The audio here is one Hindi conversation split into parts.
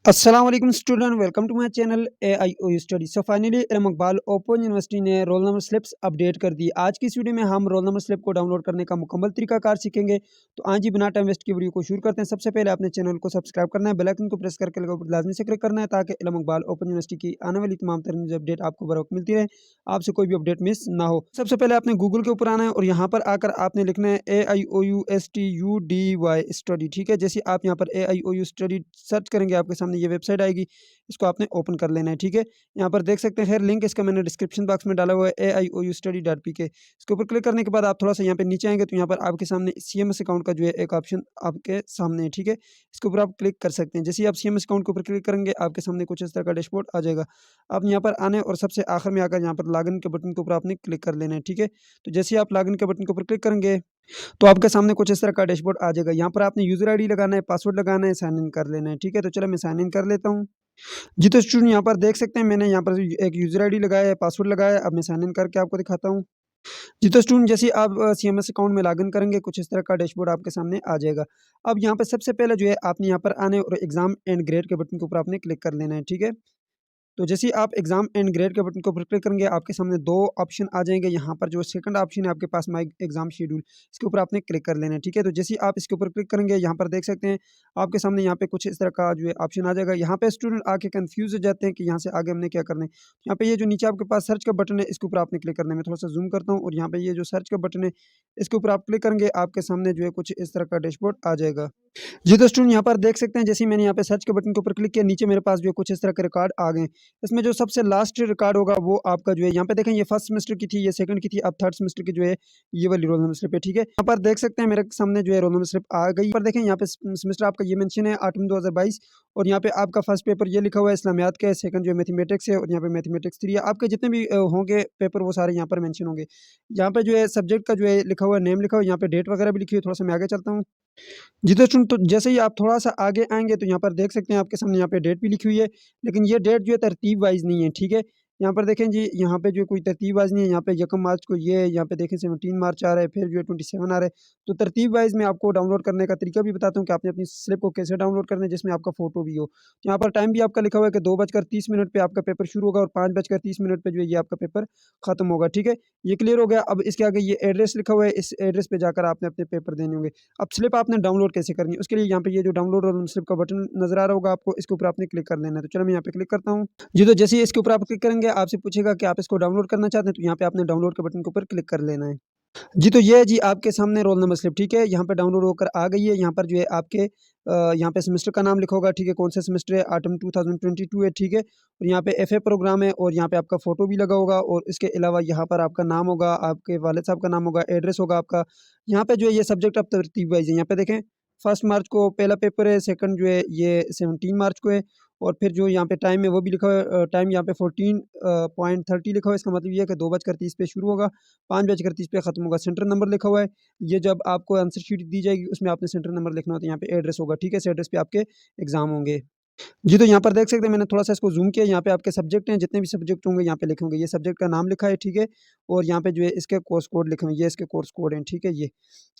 अस्सलाम वालेकुम student, welcome to my channel AIOU study. So finally इल्म इकबाल ओपन यूनिवर्सिटी ने रोल नंबर स्लिप्स अपडेट कर दी। आज की इस वीडियो में हम रोल नंबर स्लिप को डाउनलोड करने का मुकम्मल तरीकाकार सीखेंगे। तो आज ही बिना टाइम वेस्ट की वीडियो को शुरू करते हैं। सबसे पहले अपने चैनल को सब्सक्राइब करना है, बेल आइकन को प्रेस करके लाजमी से क्लिक करना है ताकि इल्म इकबाल ओपन यूनिवर्सिटी की आने वाली तमाम तरह अपडेट आपको बर वक्त मिलती रहे, आपसे कोई भी अपडेट मिस ना हो। सबसे पहले आपने गूगल के ऊपर आना है और यहाँ पर आकर आपने लिखना है AIOUSTUDY स्टडी। ठीक है, जैसे आप यहाँ पर AIOU स्टडी सर्च करेंगे आपके सामने ये वेबसाइट आएगी। इसको आपने ओपन कर लेना है। ठीक है, यहाँ पर देख सकते हैं खैर लिंक इसका मैंने डिस्क्रिप्शन बॉक्स में डाला हुआ है AIOUstudy.pk। इसके ऊपर क्लिक करने के बाद आप थोड़ा सा यहाँ पे नीचे आएंगे तो यहाँ पर आपके सामने CMS अकाउंट का जो है एक ऑप्शन आपके सामने है। ठीक है, इसके ऊपर आप क्लिक कर सकते हैं। जैसे ही आप CMS अकाउंट के ऊपर क्लिक करेंगे आपके सामने कुछ इस तरह का डैशबोर्ड आ जाएगा। आप यहाँ पर आने और सबसे आखिर में आकर यहाँ पर लॉगिन के बटन के ऊपर आपने क्लिक कर लेना है। ठीक है, तो जैसे ही आप लॉगिन के बटन के ऊपर क्लिक करेंगे तो आपके सामने कुछ इस तरह का डैशबोर्ड आ जाएगा। यहाँ पर आपने यूजर आईडी लगाना है, पासवर्ड लगाना है, साइन इन कर लेना है। ठीक है, तो चलो मैं साइन इन कर लेता हूँ। जी, तो स्टूडेंट यहाँ पर देख सकते हैं मैंने यहाँ पर एक यूज़र आईडी लगाया है, पासवर्ड लगाया है। अब मैं साइन इन करके आपको दिखाता हूँ। जी, तो स्टूडेंट जैसे ही आप CMS अकाउंट में लॉगिन करेंगे कुछ इस तरह का डैशबोर्ड आपके सामने आ जाएगा। अब यहाँ पे सबसे पहले जो है आपने यहाँ पर आने और एग्ज़ाम एंड ग्रेड के बटन के ऊपर आपने क्लिक कर लेना है। ठीक है, तो जैसे ही आप एग्जाम एंड ग्रेड के बटन को ऊपर क्लिक करेंगे आपके सामने दो ऑप्शन आ जाएंगे। यहाँ पर जो सेकंड ऑप्शन है आपके पास माई एग्जाम शेड्यूल, इसके ऊपर आपने क्लिक कर लेना है। ठीक है, तो जैसे ही आप इसके ऊपर क्लिक करेंगे यहाँ पर देख सकते हैं आपके सामने यहाँ पे कुछ इस तरह का जो है ऑप्शन आ जाएगा। यहाँ पे स्टूडेंट आके कंफ्यूज हो जाते हैं कि यहाँ से आगे हमने क्या करना है। यहाँ पे ये जो नीचे आपके पास सर्च का बटन है इसके ऊपर आपने क्लिक करना है। मैं थोड़ा सा जूम करता हूँ और यहाँ पे ये जो सर्च का बटन है इसके ऊपर आप क्लिक करेंगे आपके सामने जो है कुछ इस तरह का डैशबोर्ड आ जाएगा। जी, तो स्टूडेंट यहाँ पर देख सकते हैं जैसे ही मैंने यहाँ पे सर्च के बटन के ऊपर क्लिक किया नीचे मेरे पास जो है कुछ इस तरह के रिकॉर्ड आ गए। इसमें जो सबसे लास्ट रिकॉर्ड होगा वो आपका जो है यहाँ पे देखें ये फर्स्ट सेमेस्टर की थी, ये सेकंड की थी, अब थर्ड सेमेस्टर की जो है ये वाली रोल नंबर स्लिप है। ठीक है, यहाँ पर देख सकते हैं मेरे सामने जो है रोल नंबर स्लिप आ गई। पर देखें यहाँ पे सेमेस्टर आपका ये मेंशन है 8 2022 और यहाँ पे आपका फर्स्ट पेपर ये लिखा हुआ है इस्लामियात का है, सेकंड जो है मैथमेटिक्स है और यहाँ पे मैथमेटिक्स 3 है। आपके जितने भी होंगे पेपर वो सारे यहाँ पर मेंशन होंगे। यहाँ पे जो है सब्जेक्ट का जो है लिखा हुआ है, नेम लिखा हुआ है, यहाँ पे डेट वगैरह भी लिखी हुई है। थोड़ा सा मैं आगे चलता हूँ। जी, तो सुन तो जैसे ही आप थोड़ा-सा आगे आएँगे तो यहाँ पर देख सकते हैं आपके सामने यहाँ पे डेट भी लिखी हुई है, लेकिन ये डेट जो है तरतीब वाइज़ नहीं है, ठीक है? यहाँ पर देखें जी, यहाँ पे जो कोई तरतीब वाइज़ नहीं है, यहाँ पे 1 मार्च को ये है, यहाँ पे देखें 17 मार्च आ रहा है, फिर जो है 27 आ रहा है। तो तरतीब वाइज़ मैं आपको डाउनलोड करने का तरीका भी बताता हूँ कि आपने अपनी स्लिप को कैसे डाउनलोड करना है जिसमें आपका फ़ोटो भी हो। तो यहाँ पर टाइम भी आपका लिखा हुआ है कि 2:30 पे आपका पेपर शुरू होगा और 5:30 पे जो है ये आपका पेपर खत्म होगा, ठीक है? ये क्लियर हो गया। अब इसके आगे ये एड्रेस लिखा हुआ है, इस एड्रेस पे जाकर आपने अपने पेपर देने होंगे। अब स्लिप आपने डाउनलोड कैसे करनी है उसके लिए यहाँ पे ये जो डाउनलोड और स्लिप का बटन नजर आ रहा होगा आपको, इसके ऊपर आपने क्लिक कर लेना है। तो चलो मैं यहाँ पे क्लिक करता हूँ। जी, तो जैसे ही इसके ऊपर आप क्लिक करेंगे आपसे पूछेगा कि आप इसको डाउनलोड करना चाहते हैं, तो यहाँ पे आपने डाउनलोड के बटन के ऊपर क्लिक कर लेना है। जी, तो ये है जी आपके सामने रोल नंबर स्लिप, ठीक है? यहाँ पे डाउनलोड होकर आ गई है। यहाँ पर जो है आपके यहाँ पे सेमेस्टर का नाम लिखा होगा, ठीक है? कौन सा सेमेस्टर है? ऑटम 2022 है, ठीक है? और यहाँ पे एफए प्रोग्राम है और यहाँ पे आपका फ़ोटो भी लगा होगा और इसके अलावा यहाँ पर आपका नाम होगा, आपके वालिद साहब का नाम होगा, एड्रेस होगा आपका। यहाँ पे जो है ये सब्जेक्ट अब तरतीब वाइज़ है। यहाँ पे देखें 1 मार्च को पहला पेपर है, सेकंड जो है ये 17 मार्च को है और फिर जो यहाँ पे टाइम है वो भी लिखा हुआ है। टाइम यहाँ पे 14:30 लिखा हुआ है। इसका मतलब ये है कि 2:30 पे शुरू होगा, 5:30 पे ख़त्म होगा। सेंटर नंबर लिखा हुआ है। ये जब आपको आंसर शीट दी जाएगी उसमें आपने सेंटर नंबर लिखना होता है। यहाँ पे एड्रेस होगा, ठीक है? इस एड्रेस पे आपके एग्ज़ाम होंगे। जी, तो यहाँ पर देख सकते हैं मैंने थोड़ा-सा इसको ज़ूम किया। यहाँ पे आपके सब्जेक्ट हैं, जितने भी सब्जेक्ट होंगे यहाँ पे लिखे होंगे। ये सब्जेक्ट का नाम लिखा है, ठीक है? और यहाँ पे जो है इसके कोर्स कोड लिखे हुए हैं। ये इसके कोर्स कोड हैं, ठीक है? ये।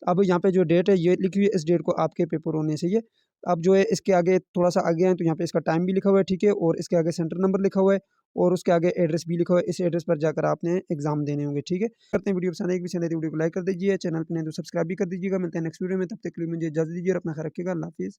अब यहाँ पे जो डेट है ये लिखी हुई है, इस डेट को आपके पेपर होने से ये अब जो है इसके आगे थोड़ा-सा आगे आएँ तो यहाँ पे इसका टाइम भी लिखा हुआ है, ठीक है? और इसके आगे सेंटर नंबर लिखा हुआ है और उसके आगे एड्रेस भी लिखा हुआ है। इस एड्रेस पर जाकर आपने एग्ज़ाम देने होंगे, ठीक है? करते हैं वीडियो पसंद आएगी, पसंद आई तो वीडियो को लाइक कर दीजिए, चैनल पे नए तो सब्सक्राइब भी कर दीजिएगा। मिलते हैं नेक्स्ट वीडियो में, तब तक के लिए मुझे इजाज़त दीजिए और अपना ख़्याल रखिएगा। अल्लाह हाफ़िज़।